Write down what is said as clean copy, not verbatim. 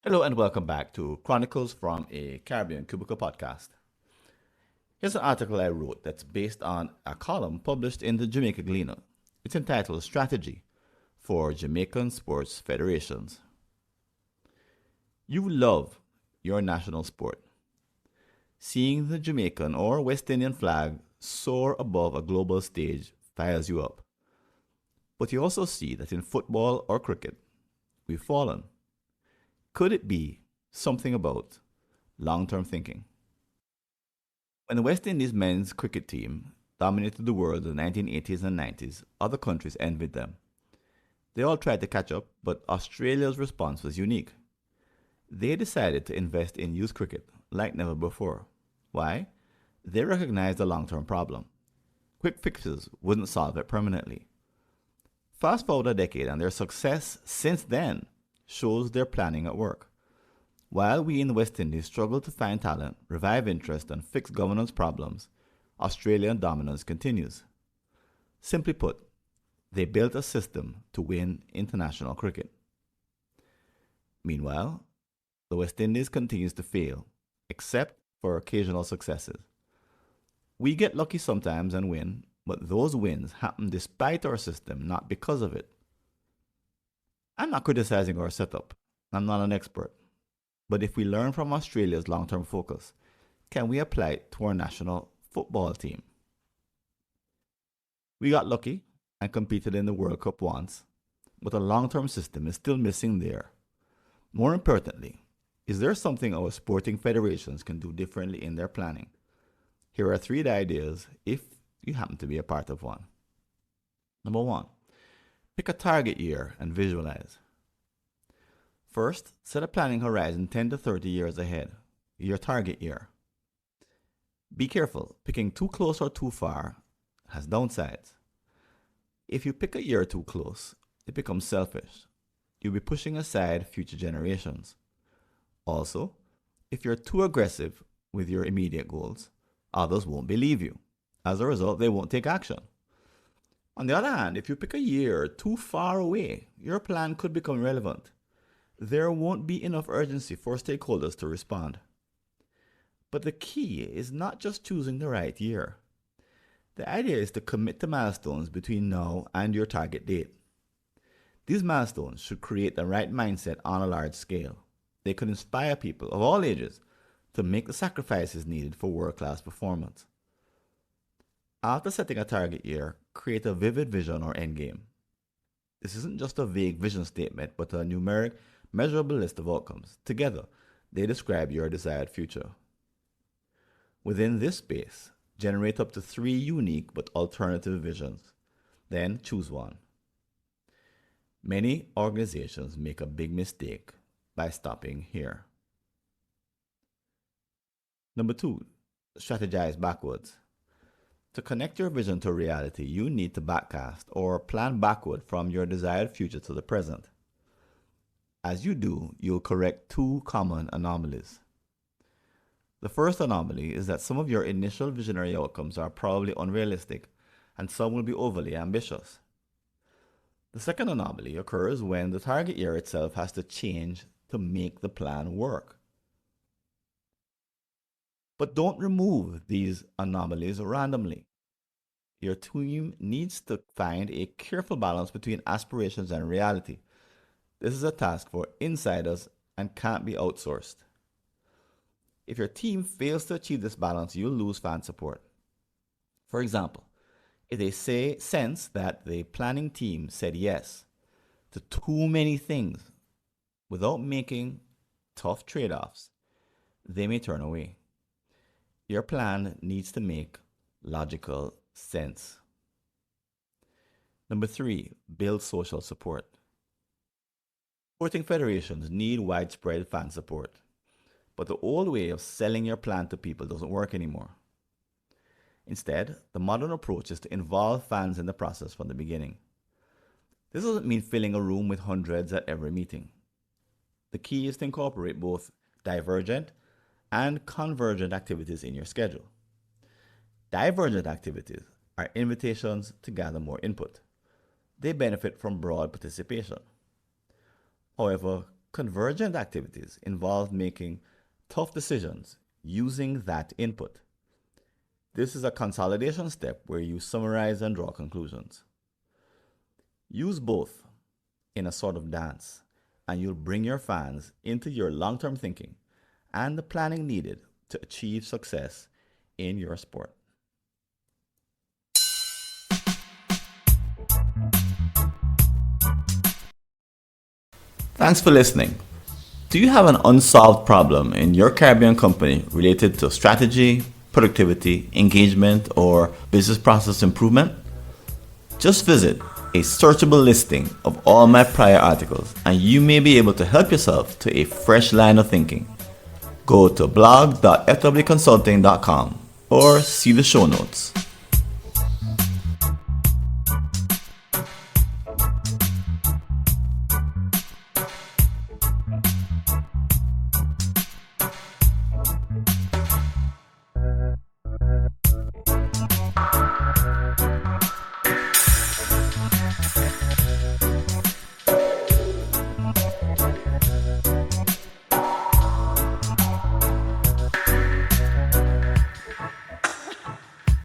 Hello and welcome back to Chronicles from a Caribbean Cubicle podcast. Here's an article I wrote that's based on a column published in the Jamaica Gleaner. It's entitled Strategy for Jamaican Sports Federations. You love your national sport. Seeing the Jamaican or West Indian flag soar above a global stage fires you up. But you also see that in football or cricket, we've fallen. Could it be something about long term thinking? When the West Indies men's cricket team dominated the world in the 1980s and 90s, other countries envied them. They all tried to catch up, but Australia's response was unique. They decided to invest in youth cricket like never before. Why? They recognized a long term problem. Quick fixes wouldn't solve it permanently. Fast forward a decade, and their success since then shows their planning at work. While we in the West Indies struggle to find talent, revive interest, and fix governance problems, Australian dominance continues. Simply put, they built a system to win international cricket. Meanwhile, the West Indies continues to fail, except for occasional successes. We get lucky sometimes and win, but those wins happen despite our system, not because of it. I'm not criticizing our setup. I'm not an expert. But if we learn from Australia's long term focus, can we apply it to our national football team? We got lucky and competed in the World Cup once, but a long term system is still missing there. More importantly, is there something our sporting federations can do differently in their planning? Here are three ideas if you happen to be a part of one. Number one, pick a target year and visualize. First, set a planning horizon 10 to 30 years ahead, your target year. Be careful, picking too close or too far has downsides. If you pick a year too close, it becomes selfish. You'll be pushing aside future generations. Also, if you're too aggressive with your immediate goals, others won't believe you. As a result, they won't take action. On the other hand, if you pick a year too far away, your plan could become irrelevant. There won't be enough urgency for stakeholders to respond. But the key is not just choosing the right year. The idea is to commit to milestones between now and your target date. These milestones should create the right mindset on a large scale. They could inspire people of all ages to make the sacrifices needed for world-class performance. After setting a target year, create a vivid vision or endgame. This isn't just a vague vision statement, but a numeric, measurable list of outcomes. Together, they describe your desired future. Within this space, generate up to 3 unique but alternative visions. Then choose one. Many organizations make a big mistake by stopping here. Number 2, strategize backwards. To connect your vision to reality, you need to backcast or plan backward from your desired future to the present. As you do, you'll correct 2 common anomalies. The first anomaly is that some of your initial visionary outcomes are probably unrealistic and some will be overly ambitious. The second anomaly occurs when the target year itself has to change to make the plan work. But don't remove these anomalies randomly. Your team needs to find a careful balance between aspirations and reality. This is a task for insiders and can't be outsourced. If your team fails to achieve this balance, you'll lose fan support. For example, if they sense that the planning team said yes to too many things without making tough trade offs, they may turn away. Your plan needs to make logical sense. Number 3, build social support. Sporting federations need widespread fan support, but the old way of selling your plan to people doesn't work anymore. Instead, the modern approach is to involve fans in the process from the beginning. This doesn't mean filling a room with hundreds at every meeting. The key is to incorporate both divergent and convergent activities in your schedule. Divergent activities are invitations to gather more input. They benefit from broad participation. However, Convergent activities involve making tough decisions using that input. This is a consolidation step where you summarize and draw conclusions. Use both in a sort of dance, and you'll bring your fans into your long-term thinking and the planning needed to achieve success in your sport. Thanks for listening. Do you have an unsolved problem in your Caribbean company related to strategy, productivity, engagement, or business process improvement? Just visit a searchable listing of all my prior articles and you may be able to help yourself to a fresh line of thinking. Go to blog.fwconsulting.com or see the show notes.